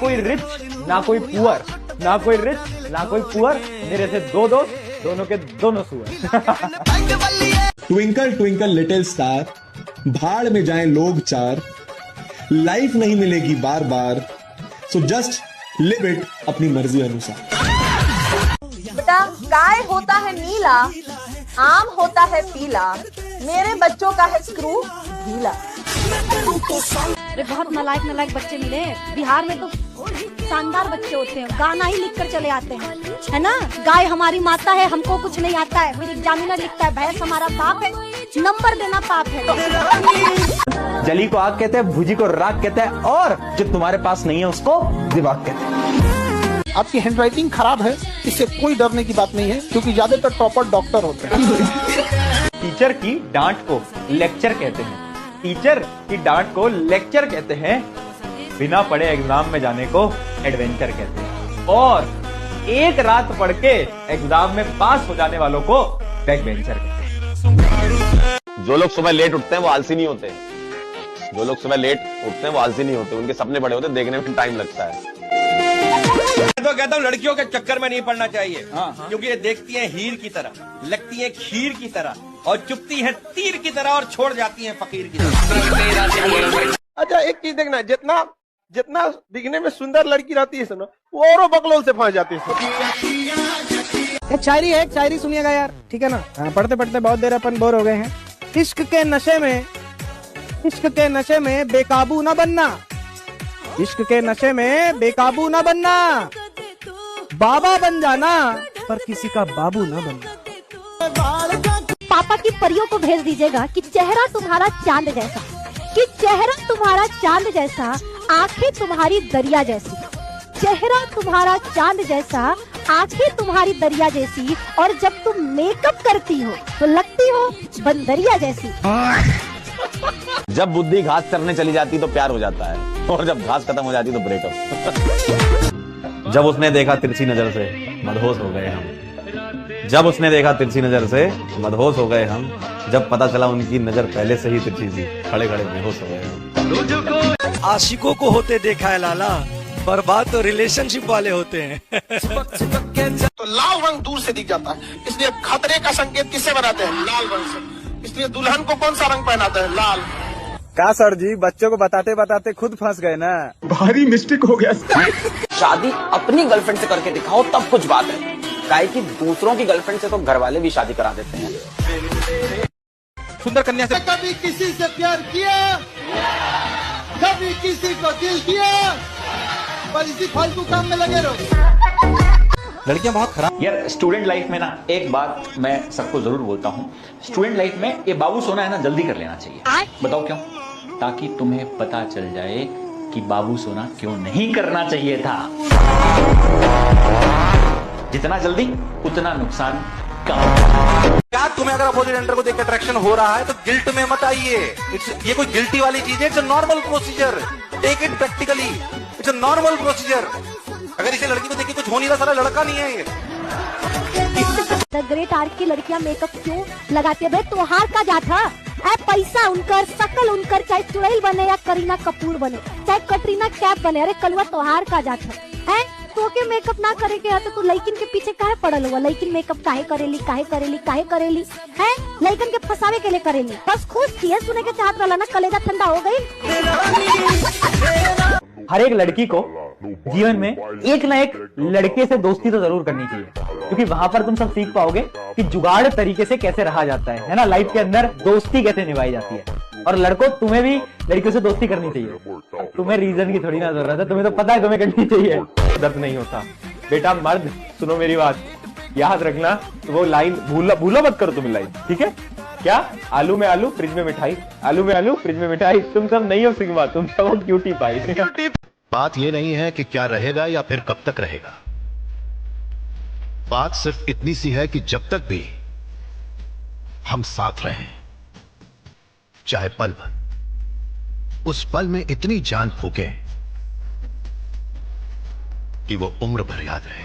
कोई रिच ना कोई पुअर, ना कोई रिच ना कोई पुअर, मेरे से दो दोस्त, दोनों के दोनों सुअर। ट्विंकल ट्विंकल लिटिल स्टार, भाड़ में जाएं लोग चार, लाइफ नहीं मिलेगी बार बार, सो जस्ट लिव इट अपनी मर्जी अनुसार। बेटा गाय होता है नीला, आम होता है पीला, मेरे बच्चों का है स्क्रू ढीला। अरे बहुत नालायक बच्चे मिले बिहार में, तो शानदार बच्चे होते हैं, गाना ही लिखकर चले आते हैं, है ना। गाय हमारी माता है, हमको कुछ नहीं आता है, फिर एग्जामिनर लिखता है भैंस हमारा बाप है, नंबर देना पाप है। जली को आग कहते हैं, भुजी को राग कहते हैं, और जो तुम्हारे पास नहीं है उसको दिमाग कहते हैं। आपकी हैंडराइटिंग खराब है, इससे कोई डरने की बात नहीं है, क्योंकि ज्यादातर टॉपर डॉक्टर होते हैं। टीचर की डांट को लेक्चर कहते हैं, टीचर की डांट को लेक्चर कहते हैं, बिना पढ़े एग्जाम में जाने को एडवेंचर कहते हैं, और एक रात पढ़ के एग्जाम में पास हो जाने वालों को बैक बेंचर कहते हैं। जो लोग सुबह लेट उठते हैं वो आलसी नहीं होते, जो लोग सुबह लेट उठते हैं वो आलसी नहीं होते, उनके सपने बड़े होते हैं, देखने में टाइम लगता है। तो कहता हूँ लड़कियों के चक्कर में नहीं पड़ना चाहिए, क्योंकि ये देखती हैं हीर की तरह, लगती हैं खीर की तरह, और चुपती हैं तीर की तरह, और छोड़ जाती हैं फकीर की तरह। अच्छा एक चीज देखना, जितना जितना दिखने में सुंदर लड़की रहती है सुनो, वो औरों बकलोल से फंस जाती है। एक शायरी सुनिएगा यार, ठीक है ना। पढ़ते पढ़ते बहुत देर अपन बोर हो गए हैं। इश्क के नशे में बेकाबू न बनना, इश्क के नशे में बेकाबू न बनना, बाबा बन जाना पर किसी का बाबू न बनना। पापा की परियों को भेज दीजिएगा कि चेहरा तुम्हारा चांद जैसा, कि चेहरा तुम्हारा चांद जैसा, आंखें तुम्हारी दरिया जैसी, चेहरा तुम्हारा चांद जैसा, आंखें तुम्हारी दरिया जैसी, और जब तुम मेकअप करती हो तो लगती हो बंदरिया जैसी। जब बुद्धि घास चरने चली जाती तो प्यार हो जाता है, और जब घास खत्म हो जाती तो ब्रेकअप। जब उसने देखा तिरछी नजर से मदहोश हो गए हम, जब उसने देखा तिरछी नजर से मदहोश हो गए हम, जब पता चला उनकी नजर पहले से ही तिरछी थी, खड़े खड़े बेहोश हो गए हम। आशिकों को होते देखा है लाला, बर्बाद तो रिलेशनशिप वाले होते हैं। तो लाल रंग दूर से दिख जाता है, इसलिए खतरे का संकेत किससे बनाते हैं? लाल रंग से। इसलिए दुल्हन को कौन सा रंग पहनाते हैं? लाल। क्या सर जी, बच्चों को बताते बताते खुद फंस गए ना। भारी मिस्टेक हो गया। शादी अपनी गर्लफ्रेंड से करके दिखाओ तब कुछ बात है, काहे कि दूसरों की गर्लफ्रेंड से तो घर वाले भी शादी करा देते हैं। सुंदर कन्या से कभी किसी से प्यार किया, कभी किसी को दिल दिया, पर इसी फालतू काम में लगे रहो। लड़कियां बहुत खराब। यार स्टूडेंट लाइफ में ना एक बात मैं सबको जरूर बोलता हूँ, स्टूडेंट लाइफ में ये बाबू सोना है ना जल्दी कर लेना चाहिए। बताओ क्यों? ताकि तुम्हें पता चल जाए कि बाबू सोना क्यों नहीं करना चाहिए था। जितना जल्दी उतना नुकसान कम। क्या तुम्हें अगर अपोजिट जेंडर को देख अट्रैक्शन हो रहा है तो गिल्ट में मत आइए। ये कोई गिल्टी वाली चीज है, it's a normal procedure, take it practically, it's a normal procedure. अगर इसे लड़की को देख के कुछ हो नहीं रहा, सारा लड़का नहीं है ये। द ग्रेट आर्ट की लड़कियां मेकअप क्यों लगाती है? भाई त्योहार का जा था, पैसा उनकर, शकल उनकर, चाहे चुड़ैल बने या करीना कपूर बने, चाहे कटरीना कैफ बने, अरे कलवा त्योहार का जा था है तो के मेकअप ना करे के तो लड़किन के पीछे काहे पड़ल हुआ? लड़किन मेकअप काहे करेली है? लड़किन के फंसावे के लिए करेली, बस खुश थी है, सुने के चाहत वाला ना, कलेजा ठंडा हो गई। हर एक लड़की को जीवन में एक ना एक लड़के से दोस्ती तो जरूर करनी चाहिए, क्योंकि वहां पर तुम सब सीख पाओगे कि जुगाड़ तरीके से कैसे रहा जाता है ना, लाइफ के अंदर दोस्ती कैसे निभाई जाती है। और लड़कों तुम्हें भी लड़कियों से दोस्ती करनी चाहिए, तुम्हें रीजन की थोड़ी ना जरूरत है, तुम्हें तो पता है तुम्हें करनी चाहिए। दर्द नहीं होता बेटा, मर्द सुनो मेरी बात, याद रखना वो लाइन भूलो मत करो तुम्हें लाइन, ठीक है? क्या आलू में आलू फ्रिज में मिठाई, आलू में आलू फ्रिज में मिठाई, तुम सब नहीं हो सिग्मा, तुम सब हो क्यूटी पाई। बात ये नहीं है कि क्या रहेगा या फिर कब तक रहेगा, बात सिर्फ इतनी सी है कि जब तक भी हम साथ रहें, चाहे पल भर, उस पल में इतनी जान फूके कि वो उम्र भर याद रहे।